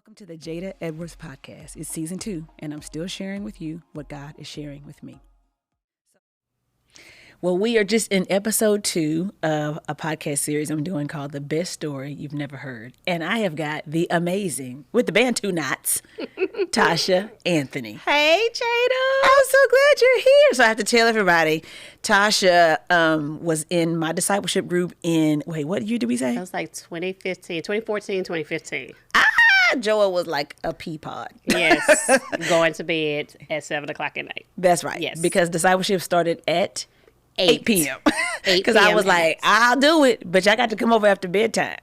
Welcome to the Jada Edwards podcast. It's season 2, and I'm still sharing with you what God is sharing with me. Well, we are just in episode 2 of a podcast series I'm doing called The Best Story You've Never Heard. And I have got the amazing, with the band 2 knots, Tasha Anthony. Hey, Jada. I'm so glad you're here. So I have to tell everybody, Tasha was in my discipleship group in, what year did we say? That was like 2014, 2015. Joa was like a pea pod. Yes, going to bed at 7 o'clock at night. That's right. Yes. Because discipleship started at 8 p.m. 8 Because I was like, I'll do it, but y'all got to come over after bedtime.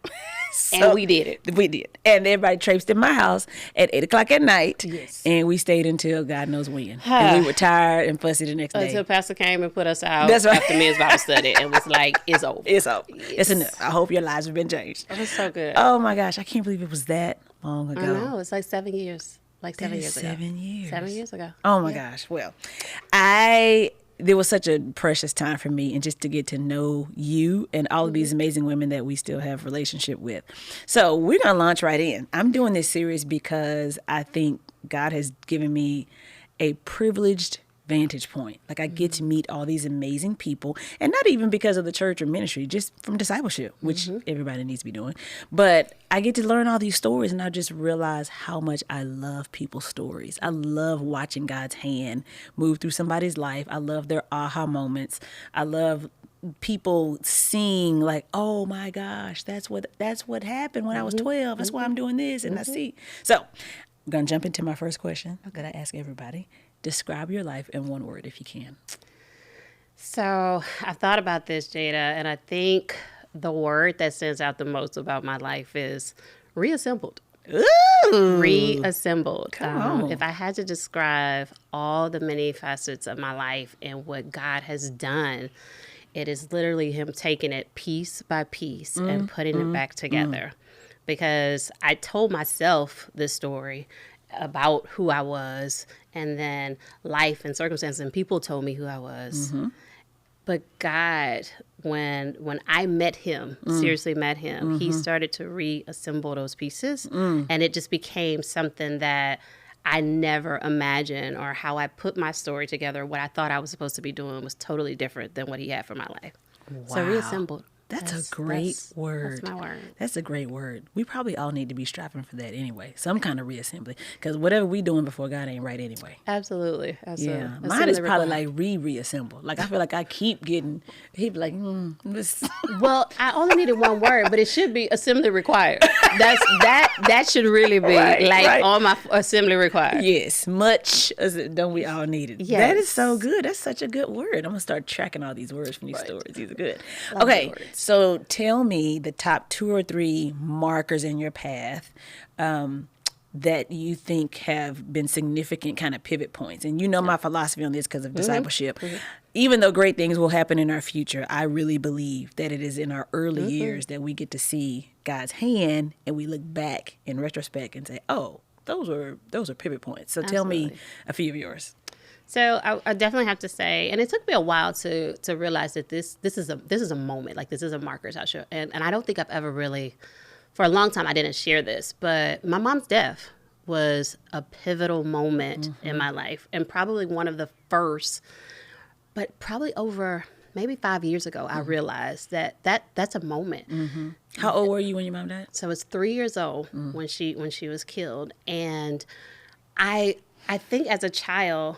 And we did it. We did. And everybody traipsed in my house at 8 o'clock at night. Yes. And we stayed until God knows when. And we were tired and fussy the next day. Until Pastor came and put us out That's right. after men's Bible study and was like, it's over. It's over. Yes. It's enough. I hope your lives have been changed. It was so good. Oh my gosh. I can't believe it was that long ago. I know. It's like 7 years. Like 7 years ago. 7 years. 7 years ago. Oh my gosh. Well, there was such a precious time for me and just to get to know you and all of these amazing women that we still have relationship with. So we're going to launch right in. I'm doing this series because I think God has given me a privileged vantage point. Like I get to meet all these amazing people, and not even because of the church or ministry, just from discipleship, which everybody needs to be doing. But I get to learn all these stories, and I just realize how much I love people's stories. I love watching God's hand move through somebody's life. I love their aha moments. I love people seeing like, oh my gosh, that's what happened when I was 12. That's why I'm doing this. And I see. So I'm going to jump into my first question. I'm going to ask everybody. Describe your life in one word if you can. So I've thought about this, Jada, and I think the word that stands out the most about my life is reassembled. Ooh. Reassembled. Come on. If I had to describe all the many facets of my life and what God has done, it is literally him taking it piece by piece and putting it back together. Because I told myself this story about who I was, and then life and circumstances and people told me who I was. But God, when I met him, seriously met him, he started to reassemble those pieces, and it just became something that I never imagined, or how I put my story together. What I thought I was supposed to be doing was totally different than what he had for my life. Wow. So reassembled. That's a great word. That's my word. That's a great word. We probably all need to be striving for that anyway. Some kind of reassembly. Because whatever we doing before God ain't right anyway. Absolutely. Yeah. Mine is probably like reassemble. Like I feel like I keep getting, he'd be like, this. Well, I only needed one word, but it should be assembly required. That should really be on my assembly required. Yes. Much as don't we all need it. Yes. That is so good. That's such a good word. I'm going to start tracking all these words from these stories. These are good. Okay. So tell me the top 2 or 3 markers in your path that you think have been significant kind of pivot points. And you know my philosophy on this because of discipleship. Even though great things will happen in our future, I really believe that it is in our early years that we get to see God's hand, and we look back in retrospect and say, oh, those are pivot points. So tell me a few of yours. So I definitely have to say, and it took me a while to realize that this is a moment, like this is a marker, Tasha. And I don't think I've ever really, for a long time, I didn't share this, but my mom's death was a pivotal moment in my life, and probably one of the first, but probably over maybe 5 years ago, I realized that's a moment. How old were you when your mom died? So I was 3 years old when she was killed, and I think as a child,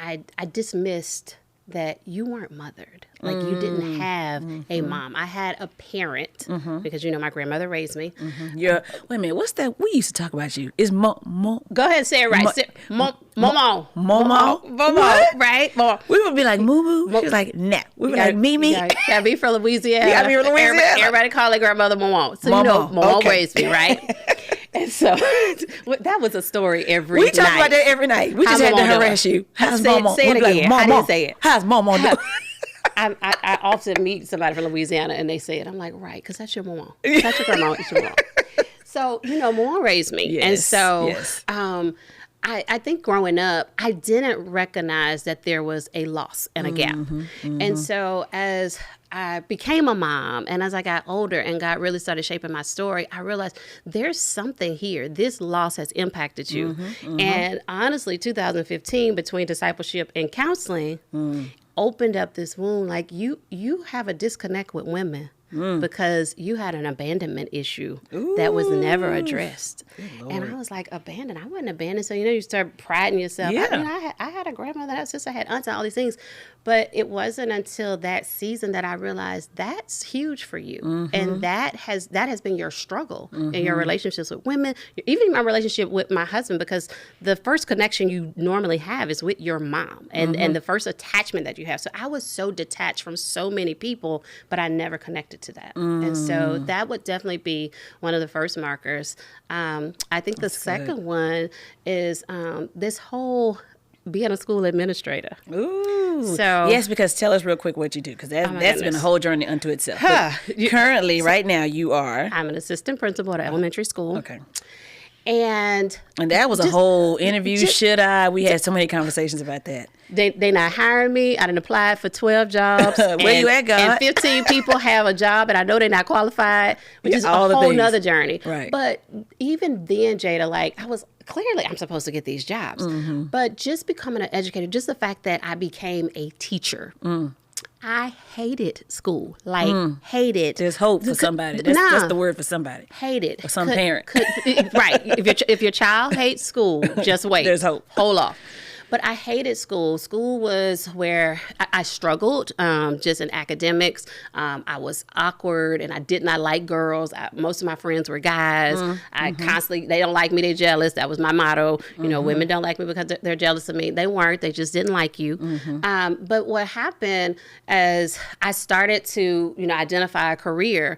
I dismissed that you weren't mothered. Like you didn't have a mom. I had a parent because, my grandmother raised me. Wait a minute. What's that? We used to talk about you. Is Go ahead and say it right. Momo. What? Right? Momo. We would be like moo. She was like, nah. We were like Mimi. Yeah, be from Louisiana. Yeah, be from Louisiana. Everybody call their grandmother Momo. So Momo raised me, right? And so that was a story every night. We talk about that every night. We just had to harass you. How's Momo? Say it again. How do you say it? How's Momo doing? I often meet somebody from Louisiana and they say it. I'm like, right, because that's your mom. That's your grandma. It's your mom. So, Mom raised me. Yes, and so yes. I think growing up, I didn't recognize that there was a loss and a gap. And so as I became a mom and as I got older and God really started shaping my story, I realized there's something here. This loss has impacted you. And honestly, 2015, between discipleship and counseling, opened up this wound. Like you have a disconnect with women. Because you had an abandonment issue that was never addressed. And I was like, abandoned? I wasn't abandoned. So, you start priding yourself. Yeah. I had a grandmother, I had a sister, I had aunts, and all these things. But it wasn't until that season that I realized that's huge for you. And that has been your struggle in your relationships with women, even my relationship with my husband, because the first connection you normally have is with your mom and the first attachment that you have. So I was so detached from so many people, but I never connected to that. And so that would definitely be one of the first markers. I think the second one is this whole being a school administrator. Ooh. So yes, because tell us real quick what you do, because that's been a whole journey unto itself. Currently, right now, you are. I'm an assistant principal at an elementary school. Okay. And that was a whole interview. We had so many conversations about that. They not hiring me. I didn't apply for 12 jobs. Where you at, God? And 15 people have a job, and I know they're not qualified, which is a whole nother journey. Right. But even then, Jada, like clearly I'm supposed to get these jobs. But just becoming an educator, just the fact that I became a teacher, I hated school. Hated. There's hope for somebody. That's the word for somebody. Hated. For some parent. Right. If your child hates school, just wait. There's hope. Hold off. But I hated school. School was where I struggled just in academics. I was awkward and I did not like girls. Most of my friends were guys. I constantly, they don't like me, they're jealous. That was my motto. Women don't like me because they're jealous of me. They weren't. They just didn't like you. But what happened as I started to, identify a career,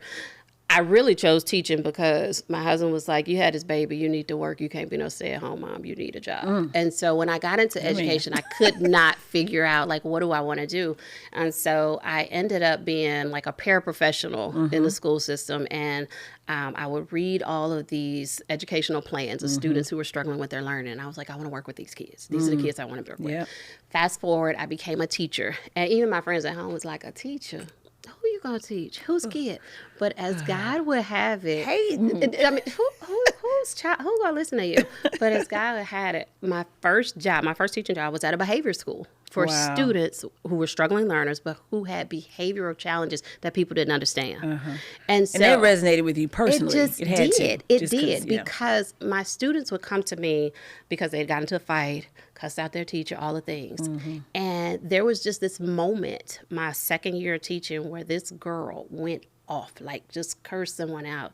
I really chose teaching because my husband was like, you had this baby, you need to work. You can't be no stay-at-home mom. You need a job. And so when I got into education, I could not figure out, what do I want to do? And so I ended up being like a paraprofessional in the school system. And I would read all of these educational plans of students who were struggling with their learning. And I was like, I want to work with these kids. These are the kids I want to work with. Fast forward, I became a teacher. And even my friends at home was like, a teacher? Who you gonna teach? Whose kid? But as God would have it, I mean, who's child? Who gonna listen to you? But as God would have it, my first teaching job was at a behavior school for students who were struggling learners, but who had behavioral challenges that people didn't understand. And so that resonated with you personally. It did because my students would come to me because they had gotten into a fight, cussed out their teacher, all the things. And there was just this moment, my second year of teaching, where this girl went off, just cursed someone out.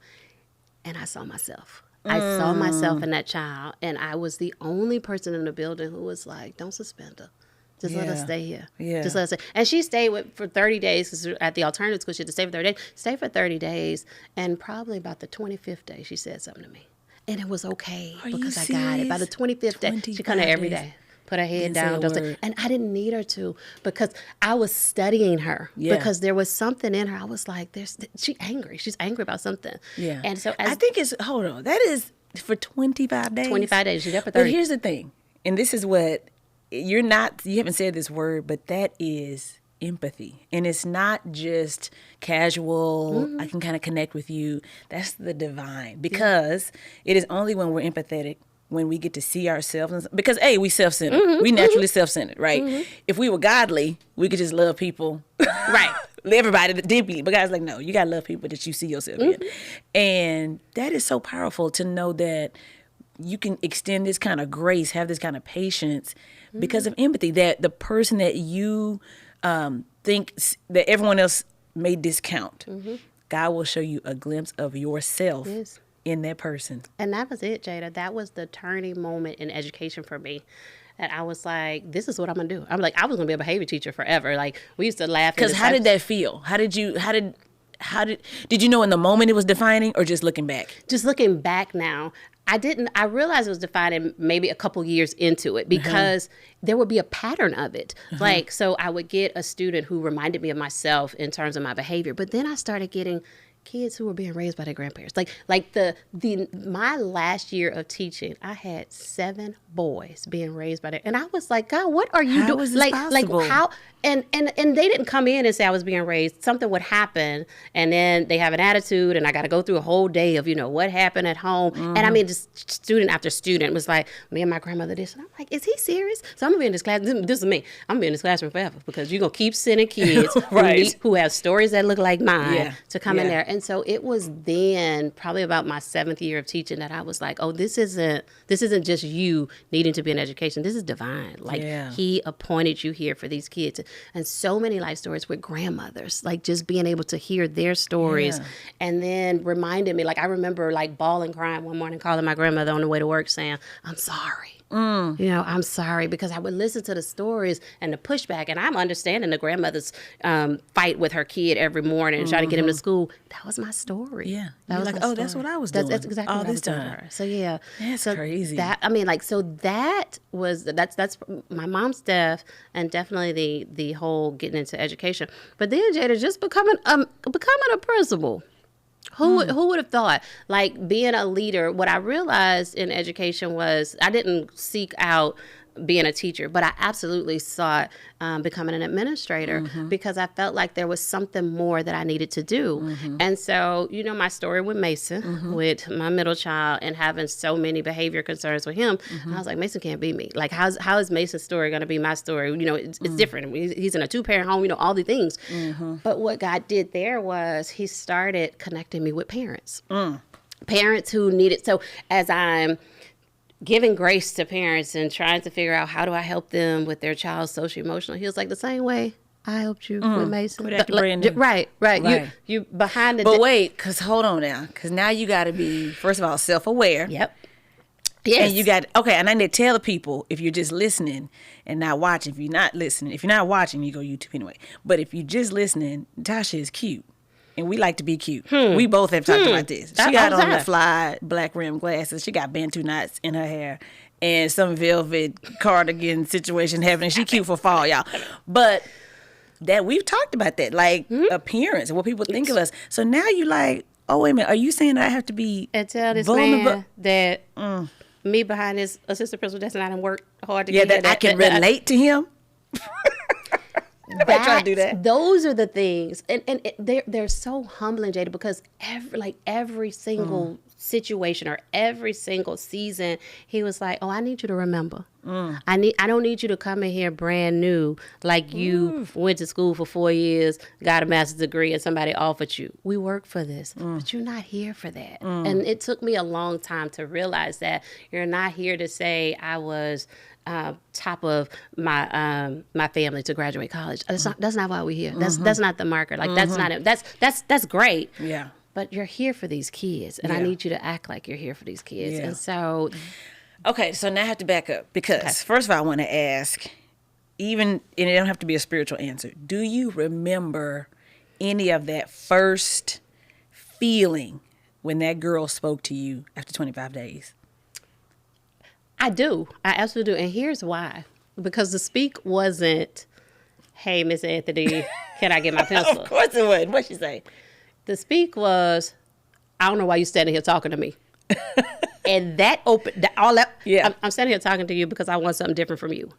And I saw myself. I saw myself in that child. And I was the only person in the building who was like, don't suspend her. Just let us stay here. Just let us stay. And she stayed for 30 days because at the alternative school, she had to stay for 30 days. Stay for 30 days. And probably about the 25th day, she said something to me. And it was okay because I got it. By the 25th day, she come there every day. Put her head down. And I didn't need her to because I was studying her because there was something in her. I was like, she's angry. She's angry about something. Yeah. And so I think hold on. That is for 25 days. 25 days. She's there for 30. But here's the thing. And this is what you haven't said this word, but that is empathy. And it's not just casual, I can kind of connect with you. That's the divine because it is only when we're empathetic when we get to see ourselves, because we self-centered. We naturally self-centered, right? If we were godly, we could just love people, right? Everybody deeply. But God's like, no, you gotta love people that you see yourself in, and that is so powerful to know that you can extend this kind of grace, have this kind of patience because of empathy. That the person that you think that everyone else may discount, God will show you a glimpse of yourself. In that person. And that was it, Jada. That was the turning moment in education for me. And I was like, this is what I'm going to do. I'm like, I was going to be a behavior teacher forever. Like, we used to laugh. Because how did that feel? Did you know in the moment it was defining or just looking back? Just looking back now. I realized it was defining maybe a couple years into it because there would be a pattern of it. So I would get a student who reminded me of myself in terms of my behavior. But then I started getting kids who were being raised by their grandparents. My last year of teaching, I had 7 boys being raised by their, and I was like, God, what are you doing? How is this possible? How? And they didn't come in and say I was being raised. Something would happen, and then they have an attitude, and I got to go through a whole day of what happened at home. And I mean, just student after student was like, me and my grandmother this, and I'm like, is he serious? So I'm gonna be in this class. This is me. I'm gonna be in this classroom forever because you're gonna keep sending kids right. who have stories that look like mine to come in there. And so it was then probably about my 7th year of teaching that I was like, oh, this isn't just you needing to be in education. This is divine. Like he appointed you here for these kids. And so many life stories with grandmothers, like just being able to hear their stories and then reminded me, like I remember like bawling, crying one morning, calling my grandmother on the way to work saying, I'm sorry. I'm sorry, because I would listen to the stories and the pushback, and I'm understanding the grandmother's fight with her kid every morning and trying to get him to school. That was my story. Yeah, that was like, my oh, story. that's what I was doing. That's exactly all what I this was doing time. for her. So that's crazy. That that's my mom's death, and definitely the whole getting into education. But then Jada just becoming a principal. Who would have thought? Like being a leader, what I realized in education was I didn't seek out being a teacher, but I absolutely sought becoming an administrator because I felt like there was something more that I needed to do. And so, my story with Mason, with my middle child and having so many behavior concerns with him, I was like, Mason can't be me. Like, how is Mason's story going to be my story? It's different. He's in a 2-parent home, all the things. But what God did there was he started connecting me with parents. Parents who needed, so as I'm giving grace to parents and trying to figure out how do I help them with their child's social emotional. He was like, the same way I helped you with Mason. Right. You behind the. But wait, because hold on now, because now you got to be first of all self-aware. Yep. Yes. And you got and I need to tell the people if you're just listening and not watching. If you're not listening, if you're not watching, you go YouTube anyway. But if you're just listening, Tasha is cute. And we like to be cute. We both have talked about this. She got on the fly black rim glasses. She got bantu knots in her hair and some velvet cardigan situation happening. She cute for fall, y'all. But that we've talked about that, like appearance and what people think of us. So now you like, oh, wait a minute. Are you saying that I have to be and tell this vulnerable? Man that me behind his assistant principal, that's not him work hard to get that I can relate to him? I try to do that. Those are the things, and they're so humbling, Jada, because every single situation or every single season, he was like, "Oh, I need you to remember. I don't need you to come in here brand new, like you went to school for 4 years, got a master's degree, and somebody offered you. We work for this, but you're not here for that." And it took me a long time to realize that you're not here to say I was top of my family to graduate college. That's not why we're here. That's not the marker. Like that's not it. That's great. Yeah. But you're here for these kids, and I need you to act like you're here for these kids. Yeah. And so, okay, so now I have to back up because first of all, I want to ask, and it don't have to be a spiritual answer. Do you remember any of that first feeling when that girl spoke to you after 25 days? I do. I absolutely do. And here's why. Because the speak wasn't, hey, Miss Anthony, can I get my pencil? Of course it wasn't. What'd she say? The speak was, I don't know why you're standing here talking to me. And that opened, all that, I'm standing here talking to you because I want something different from you.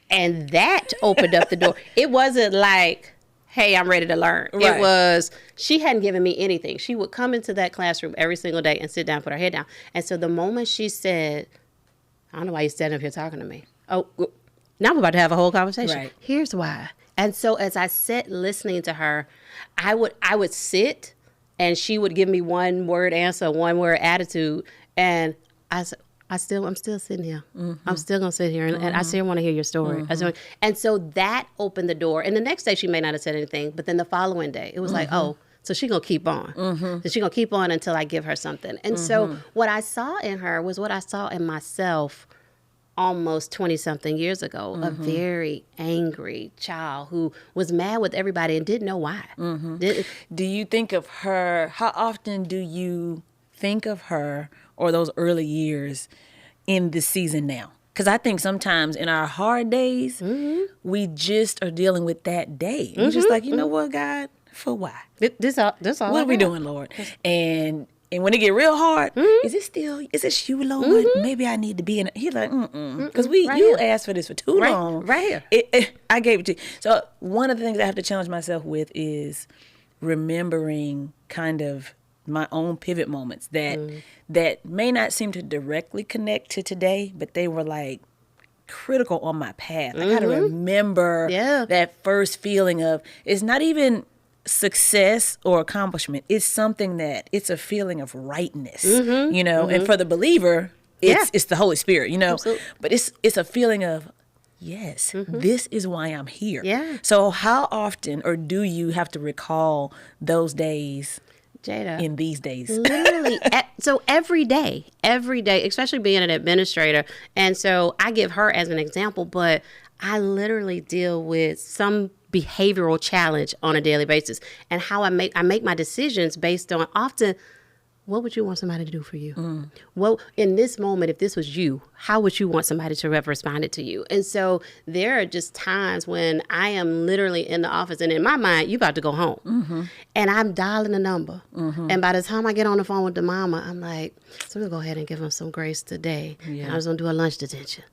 And that opened up the door. It wasn't like, hey, I'm ready to learn. Right. It was, she hadn't given me anything. She would come into that classroom every single day and sit down, put her head down. And so the moment she said, I don't know why you're standing up here talking to me. Oh, now I'm about to have a whole conversation. Right. Here's why. And so as I sat listening to her, I would sit and she would give me one word answer, one word attitude. And I'm still sitting here. I'm still going to sit here. And I still want to hear your story. And so that opened the door. And the next day she may not have said anything, but then the following day it was like, oh, so she's going to keep on. So she's going to keep on until I give her something. And so what I saw in her was what I saw in myself almost 20-something years ago, a very angry child who was mad with everybody and didn't know why. Do you think of her, how often do you think of her or those early years in this season now? Because I think sometimes in our hard days, we just are dealing with that day. We're just like, you know what, God? for why? This all What are we doing, Lord? And when it get real hard, is this you, Lord? Maybe I need to be in it. He's like, because you asked for this for too long. Right here. I gave it to you. So one of the things I have to challenge myself with is remembering kind of my own pivot moments that may not seem to directly connect to today, but they were like critical on my path. I got to remember that first feeling of, it's not even success or accomplishment. It's something that it's a feeling of rightness, you know, and for the believer, it's the Holy Spirit, you know, Absolutely. But it's a feeling of, yes, this is why I'm here. Yeah. So how often, or do you have to recall those days, Jada, in these days? Literally. So every day, especially being an administrator. And so I give her as an example, but I literally deal with some behavioral challenge on a daily basis, and how I make my decisions based on often, what would you want somebody to do for you? Well, in this moment, if this was you, how would you want somebody to have responded to you? And so there are just times when I am literally in the office, and in my mind, you about to go home, and I'm dialing a number. And by the time I get on the phone with the mama, I'm like, so we'll go ahead and give them some grace today. And I was going to do a lunch detention.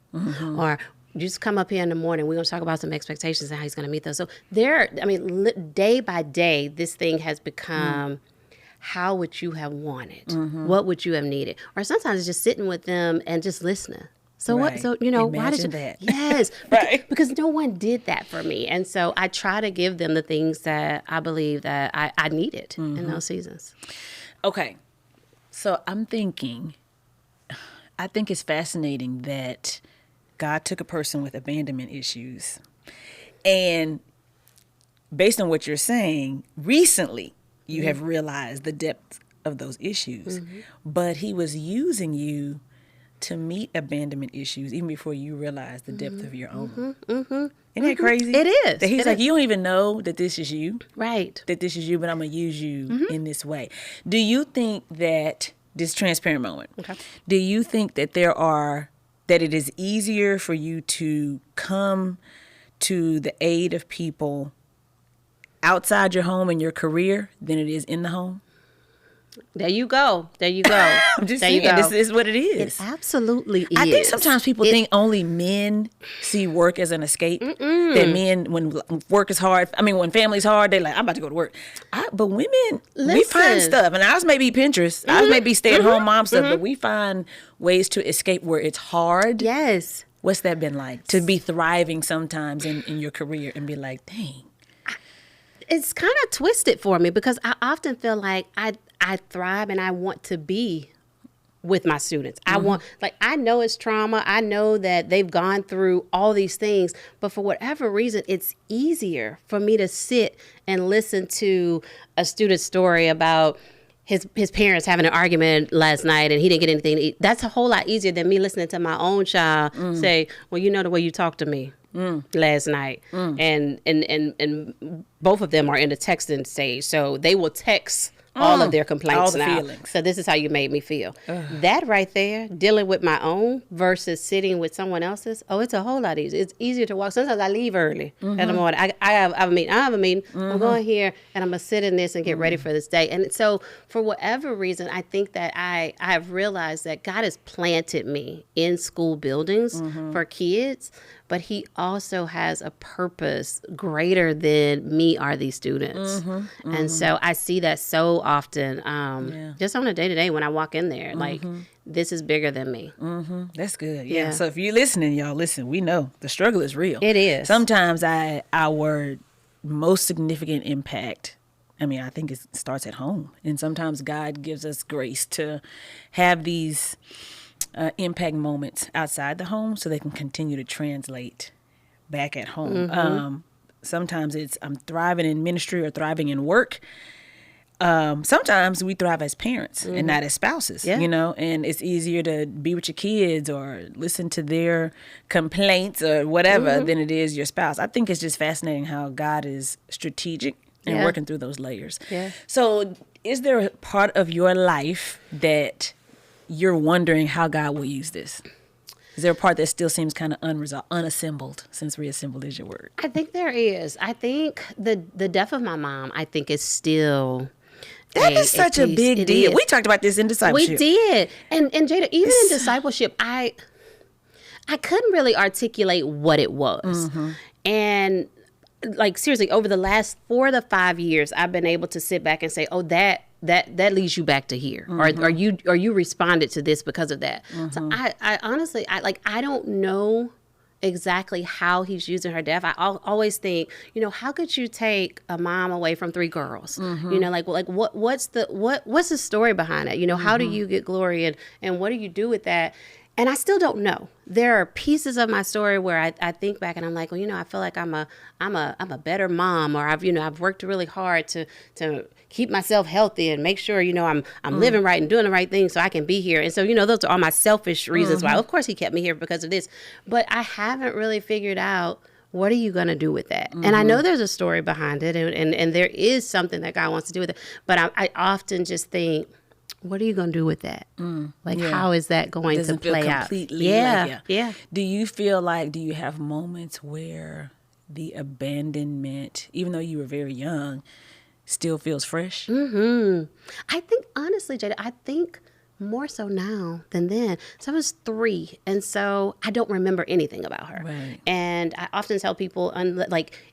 Or just come up here in the morning. We're going to talk about some expectations and how he's going to meet those. So day by day, this thing has become, how would you have wanted? What would you have needed? Or sometimes it's just sitting with them and just listening. So what? So, you know, Imagine why did you? that. Yes. Right. Because no one did that for me. And so I try to give them the things that I believe that I needed in those seasons. Okay. So I think it's fascinating that God took a person with abandonment issues, and based on what you're saying, recently you have realized the depth of those issues, but he was using you to meet abandonment issues even before you realized the depth of your own. Isn't that crazy? It is. That he's like, you don't even know that this is you. Right. That this is you, but I'm going to use you in this way. Do you think that, this transparent moment, do you think that that it is easier for you to come to the aid of people outside your home and your career than it is in the home? There you go. I'm just saying, this is what it is. It absolutely is. I think sometimes people think only men see work as an escape. That men, when work is hard, when family's hard, they're like, I'm about to go to work. But women, we find stuff. And ours may be Pinterest. Ours may be stay-at-home mom stuff. But we find ways to escape where it's hard. Yes. What's that been like? To be thriving sometimes in your career and be like, dang. It's kind of twisted for me because I often feel like I thrive and I want to be with my students. I know it's trauma. I know that they've gone through all these things, but for whatever reason, it's easier for me to sit and listen to a student's story about his parents having an argument last night and he didn't get anything to eat. That's a whole lot easier than me listening to my own child say, well, you know the way you talked to me last night. And both of them are in the texting stage. So they will text all of their complaints all the now. Feelings. So this is how you made me feel. That right there, dealing with my own versus sitting with someone else's, it's a whole lot easier. It's easier to walk. Sometimes I leave early in the morning. I have a meeting. I'm going here and I'm going to sit in this and get ready for this day. And so for whatever reason, I think that I have realized that God has planted me in school buildings for kids, but he also has a purpose greater than me or these students. And so I see that so often, just on a day-to-day when I walk in there, like, this is bigger than me. That's good. Yeah. So if you're listening, y'all, listen, we know the struggle is real. It is. Sometimes our most significant impact, I think it starts at home. And sometimes God gives us grace to have these impact moments outside the home so they can continue to translate back at home. Sometimes it's I'm thriving in ministry or thriving in work. Sometimes we thrive as parents and not as spouses, and it's easier to be with your kids or listen to their complaints or whatever than it is your spouse. I think it's just fascinating how God is strategic and working through those layers. So is there a part of your life that you're wondering how God will use this? Is there a part that still seems kind of unresolved, unassembled, since reassembled is your word? I think there is. I think the death of my mom, I think, is still... That is such a big deal. We talked about this in discipleship. We did. And Jada, even in discipleship, I couldn't really articulate what it was. And like, seriously, over the last 4 to 5 years, I've been able to sit back and say, oh, that leads you back to here, or you responded to this because of that. So I honestly, I don't know exactly how he's using her death. I always think, how could you take a mom away from 3 girls? What's the story behind it? How do you get glory, and what do you do with that? And I still don't know. There are pieces of my story where I think back and I'm like, well, I feel like I'm a better mom, or I've worked really hard to keep myself healthy and make sure, I'm living right and doing the right thing so I can be here. And so, those are all my selfish reasons why. Of course, he kept me here because of this. But I haven't really figured out, what are you going to do with that? And I know there's a story behind it, and there is something that God wants to do with it. But I often just think, what are you going to do with that? How is that going to play out? Yeah. Do you feel like, do you have moments where the abandonment, even though you were very young, still feels fresh? I think, honestly, Jada, I think more so now than then. So I was 3, and so I don't remember anything about her. Right. And I often tell people,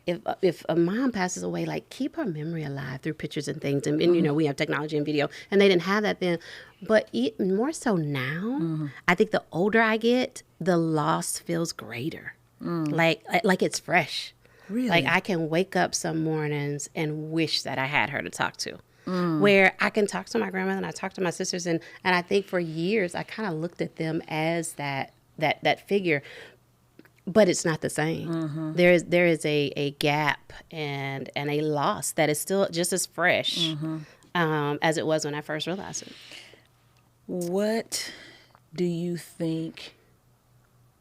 if a mom passes away, keep her memory alive through pictures and things. And we have technology and video, and they didn't have that then. But more so now, I think the older I get, the loss feels greater. Like it's fresh. Really? Like I can wake up some mornings and wish that I had her to talk to. Where I can talk to my grandmother and I talk to my sisters, and I think for years I kind of looked at them as that figure, but it's not the same. There is a gap and a loss that is still just as fresh as it was when I first realized it. What do you think,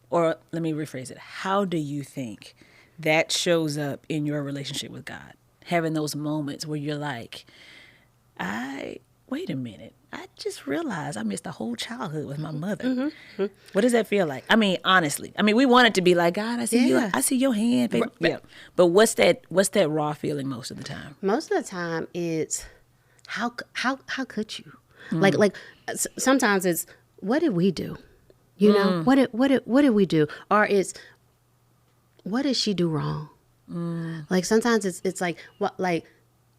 or let me rephrase it, how do you think that shows up in your relationship with God? Having those moments where you're like, wait a minute, I just realized I missed a whole childhood with my mother. What does that feel like? I mean, honestly, we want it to be like, God, I see you, I see your hand. Baby. Yeah. But what's that raw feeling most of the time? Most of the time it's, how could you? Sometimes it's, what did we do? What did we do? Or it's, what did she do wrong? Sometimes it's like, what,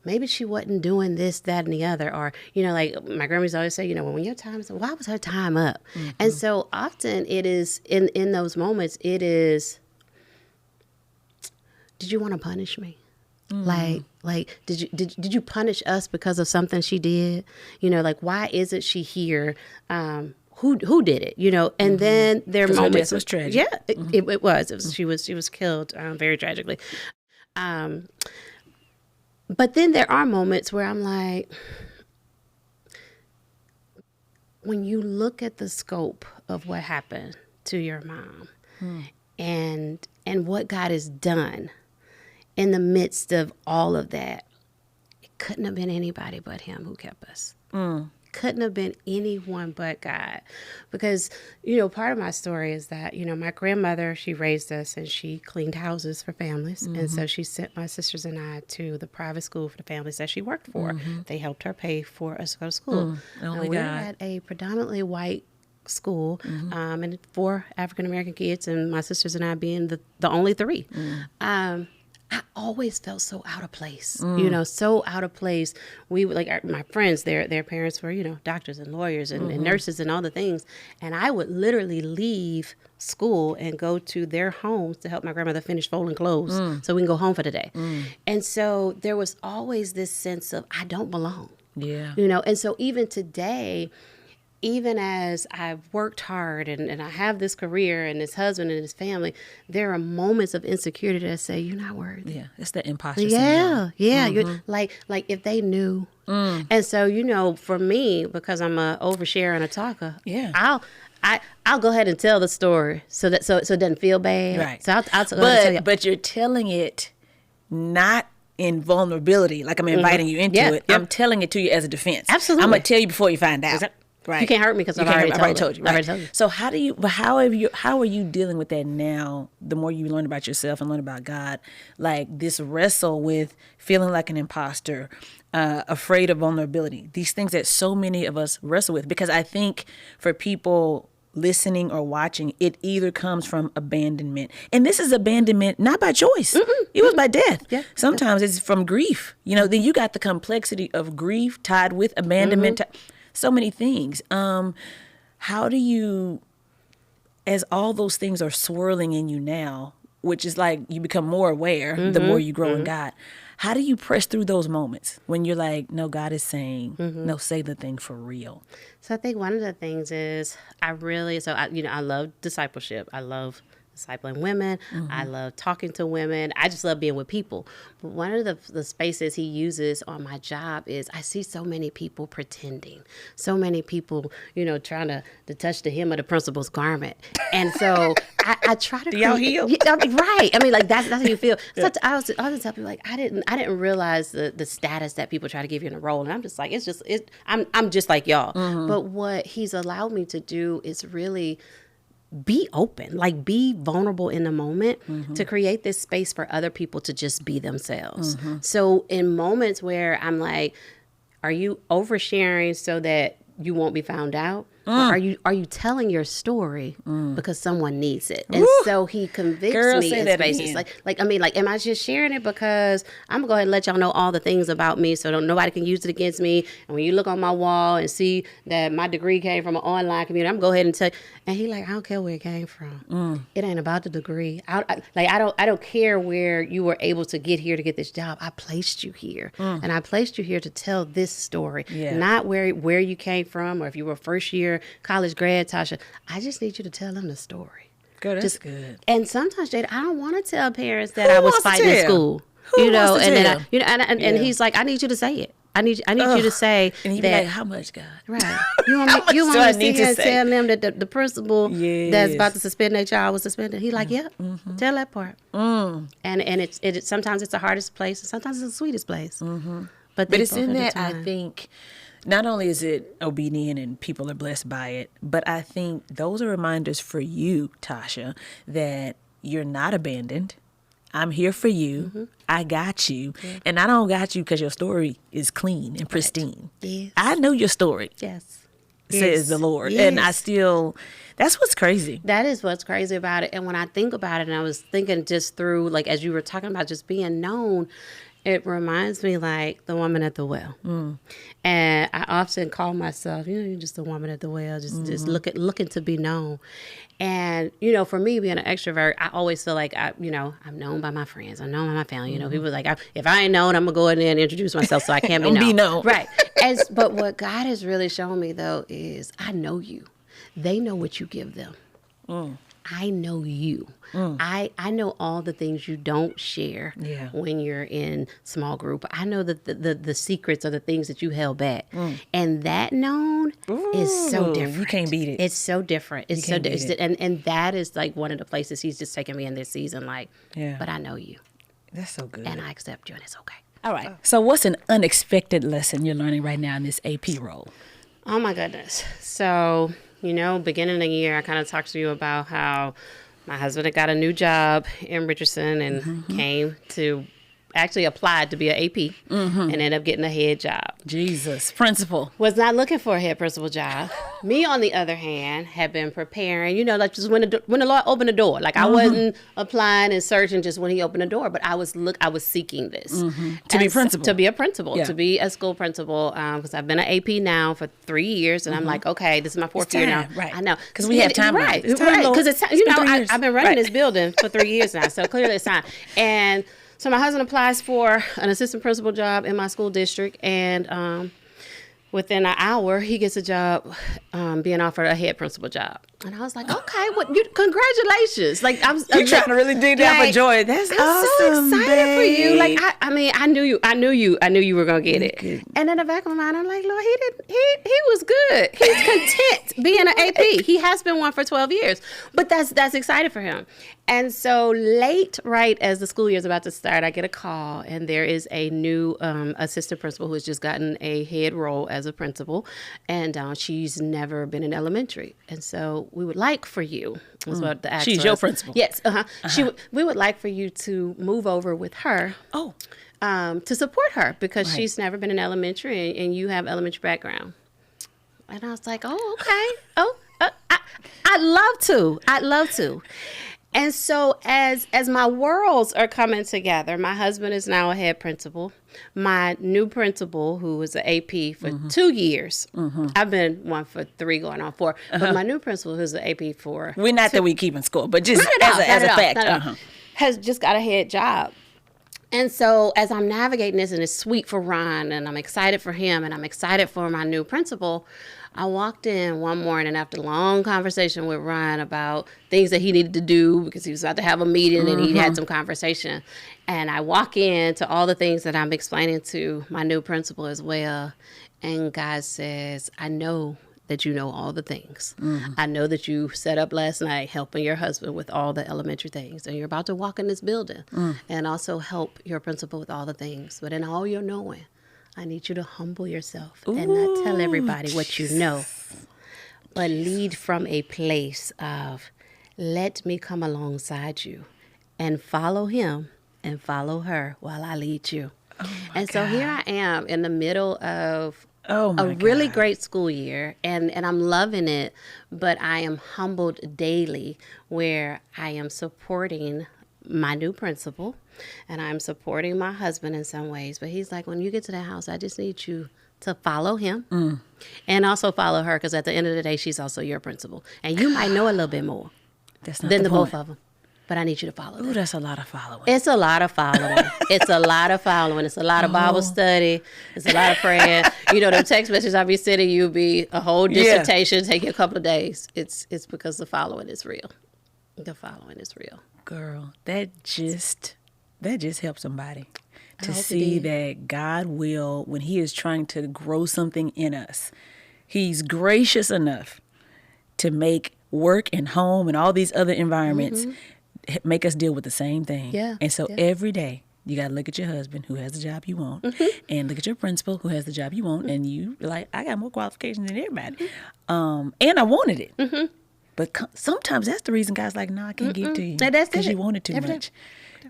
maybe she wasn't doing this, that, and the other. Or, my grandma's always say, when your time is, why was her time up? And so often it is, in those moments, it is, did you want to punish me? Did you punish us because of something she did? Why isn't she here? Who did it? And then there are moments. Her death was tragic. Yeah, it was. She was killed very tragically. But then there are moments where I'm like, when you look at the scope of what happened to your mom and what God has done in the midst of all of that, it couldn't have been anybody but him who kept us. Couldn't have been anyone but God. Because, part of my story is that, my grandmother, she raised us and she cleaned houses for families. And so she sent my sisters and I to the private school for the families that she worked for. They helped her pay for us to go to school. We were at a predominantly white school, and 4 African-American kids, and my sisters and I being the only 3. I always felt so out of place, so out of place. We would, my friends, their parents were, doctors and lawyers and nurses and all the things. And I would literally leave school and go to their homes to help my grandmother finish folding clothes so we can go home for the day. And so there was always this sense of, I don't belong. Yeah. And so even today, even as I've worked hard and I have this career and this husband and this family, there are moments of insecurity that say, you're not worthy. Yeah, it's the imposter syndrome. Yeah. You're, like if they knew. And so, for me, because I'm a oversharer and a talker, I'll go ahead and tell the story so it doesn't feel bad. Right. So I'll tell you. But you're telling it not in vulnerability, like I'm inviting you into it. I'm telling it to you as a defense. Absolutely. I'm going to tell you before you find out. Right. You can't hurt me because I've already told you. Right. I already told you. So how are you dealing with that now? The more you learn about yourself and learn about God, like this wrestle with feeling like an imposter, afraid of vulnerability, these things that so many of us wrestle with. Because I think for people listening or watching, it either comes from abandonment, and this is abandonment not by choice. It was by death. Yeah. Sometimes it's from grief. Then you got the complexity of grief tied with abandonment. So many things. How do you, as all those things are swirling in you now, which is like you become more aware the more you grow in God, how do you press through those moments when you're like, no, God is saying, no, say the thing for real? So I think one of the things is I love discipleship. I love discipling women. I love talking to women. I just love being with people. But one of the spaces he uses on my job is I see so many people pretending. So many people, trying to touch the hem of the principal's garment. And so I try to... Do y'all heal? Right. I mean, like, that's how you feel. So I was tell people, like, I didn't realize the status that people try to give you in a role. And I'm just like, I'm just like y'all. But what he's allowed me to do is really be open, like be vulnerable in the moment to create this space for other people to just be themselves. So in moments where I'm like, are you oversharing so that you won't be found out? Or are you telling your story because someone needs it? And so he convicts me in spaces like am I just sharing it because I'm gonna go ahead and let y'all know all the things about me so nobody can use it against me? And when you look on my wall and see that my degree came from an online community, I'm gonna go ahead and tell you. And he like, I don't care where it came from. It ain't about the degree. I don't care where you were able to get here to get this job. I placed you here, and I placed you here to tell this story, not where you came from or if you were first year college grad, Tasha. I just need you to tell them the story. Girl, that's good. And sometimes, Jada, I don't want to tell parents that I was fighting in school. And he's like, I need you to say it. I need you to say and he'd that. Be like, how much, God? Right. You want me to sit here and tell them that the principal that's about to suspend their child was suspended? He like, tell that part. And it's sometimes it's the hardest place, and sometimes it's the sweetest place. But it's in that I think. Not only is it obedient and people are blessed by it, but I think those are reminders for you, Tasha, that you're not abandoned. I'm here for you. I got you. And I don't got you because your story is clean and pristine. Yes. I know your story. Yes. Says the Lord. Yes. And that's what's crazy. That is what's crazy about it. And when I think about it, and I was thinking just through, like, as you were talking about just being known, it reminds me like the woman at the well. And I often call myself, you're just a woman at the well, just looking to be known. And, for me being an extrovert, I always feel like, I'm known by my friends. I'm known by my family. People like, if I ain't known, I'm going to go in there and introduce myself so I can't be known. Be known. Right. But what God has really shown me, though, is I know you. They know what you give them. I know you. I know all the things you don't share when you're in small group. I know the secrets or the things that you held back. And that known is so different. You can't beat it. It's so different. It's so different. And that is like one of the places he's just taken me in this season. Like, but I know you. That's so good. And I accept you, and it's okay. All right. So what's an unexpected lesson you're learning right now in this AP role? Oh, my goodness. So, beginning of the year, I kind of talked to you about how my husband had got a new job in Richardson and came to actually applied to be an AP and ended up getting a head job. Jesus. Principal. Was not looking for a head principal job. Me, on the other hand, had been preparing, like just when the Lord opened the door. Like I wasn't applying and searching just when he opened the door, but I was seeking this. To be principal. To be a principal, to be a school principal, because I've been an AP now for 3 years, and I'm like, okay, this is my fourth year now. Right. I know. Because we have time. Right. Because it's I've been running this building for 3 years now, so clearly it's time. And so my husband applies for an assistant principal job in my school district, and within an hour, he gets a job being offered a head principal job. And I was like, okay, congratulations. Like, You're trying to really dig down for joy. That's I'm awesome, so excited for you. babe. Like, I mean, I knew you were going to get it. And in the back of my mind, I'm like, Lord, he was good. He's content being an AP. He has been one for 12 years. But that's excited for him. And so late, right as the school year is about to start, I get a call, and there is a new assistant principal who has just gotten a head role as a principal, and she's never been in elementary. And so we would like for you, was what the ask She's was. your principal. Yes. We would like for you to move over with her. Oh. To support her, because Right. she's never been in elementary, and you have elementary background. And I was like, oh, okay. Oh, I'd love to. And so as my worlds are coming together, my husband is now a head principal. My new principal, who was an AP for 2 years, I've been one for 3 going on 4, but my new principal, who's an AP for... We're not that we keeping score, but just as a fact. Has just got a head job. And so as I'm navigating this, and it's sweet for Ron, and I'm excited for him, and I'm excited for my new principal, I walked in one morning after a long conversation with Ron about things that he needed to do because he was about to have a meeting and he had some conversation. And I walk in to all the things that I'm explaining to my new principal as well. And God says, I know that you know all the things. I know that you set up last night helping your husband with all the elementary things. And you're about to walk in this building and also help your principal with all the things. But in all your knowing, I need you to humble yourself and not tell everybody what you know, but lead from a place of, let me come alongside you and follow him and follow her while I lead you. And so here I am in the middle of a really great school year, and I'm loving it, but I am humbled daily where I am supporting my new principal, and I'm supporting my husband in some ways. But he's like, when you get to the house, I just need you to follow him and also follow her, because at the end of the day, she's also your principal. And you might know a little bit more than the both of them. But I need you to follow them. Ooh, that's a lot of following. It's a lot of following. It's a lot of following. It's a lot of Bible study. It's a lot of praying. You know, the text messages I be sending you be a whole dissertation, take you a couple of days. It's because the following is real. The following is real. Girl, that just helps somebody to see that God will, when he is trying to grow something in us, he's gracious enough to make work and home and all these other environments make us deal with the same thing. Yeah. And so every day you got to look at your husband who has the job you want and look at your principal who has the job you want. And you like, I got more qualifications than everybody. And I wanted it. But sometimes that's the reason God's like, no, I can't give to you because you wanted too much.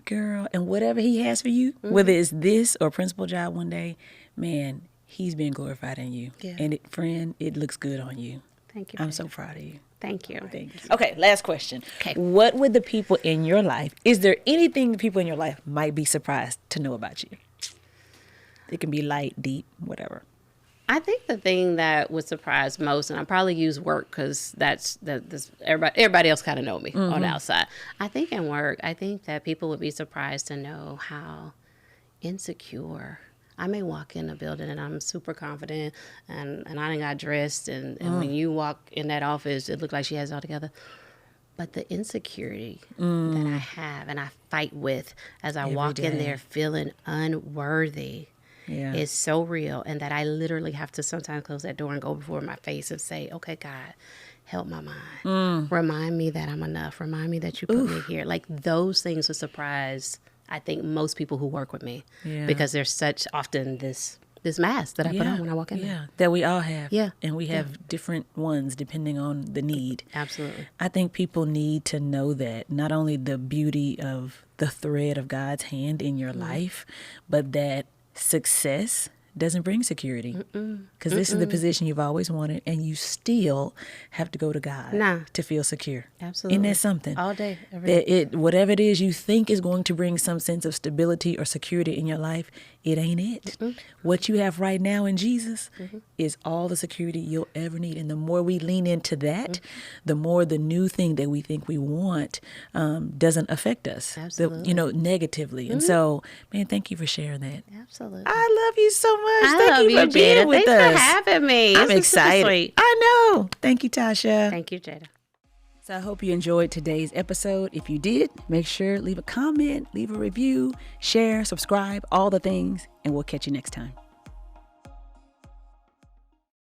Girl, and whatever he has for you, whether it's this or principal job one day, man, he's being glorified in you. Yeah. And friend, it looks good on you. Thank you. I'm so proud of you. Thank you. Thank you. Okay, last question. Okay. What would the people in your life, is there anything the people in your life might be surprised to know about you? It can be light, deep, whatever. I think the thing that would surprise most, and I probably use work because that's everybody else kind of know me on the outside. I think in work, I think that people would be surprised to know how insecure. I may walk in a building and I'm super confident and I done got dressed and when you walk in that office, it looks like she has it all together. But the insecurity that I have and I fight with as I walk in there feeling unworthy is so real, and that I literally have to sometimes close that door and go before my face and say, okay, God, help my mind. Remind me that I'm enough. Remind me that you put me here. Like those things would surprise, I think, most people who work with me because there's such often this mask that I put on when I walk in there. That we all have. Yeah. And we have different ones depending on the need. Absolutely. I think people need to know that not only the beauty of the thread of God's hand in your life, but that success doesn't bring security, because this is the position you've always wanted, and you still have to go to God to feel secure. Absolutely. Isn't that something? All day, every day. Whatever it is you think is going to bring some sense of stability or security in your life, it ain't it. What you have right now in Jesus is all the security you'll ever need. And the more we lean into that, the more the new thing that we think we want doesn't affect us, negatively. And so, man, thank you for sharing that. Absolutely. I love you so much. I Thank you for being with us. Thanks for having me. I'm This was super excited. sweet. I know. Thank you, Tasha. Thank you, Jada. So I hope you enjoyed today's episode. If you did, make sure leave a comment, leave a review, share, subscribe, all the things, and we'll catch you next time.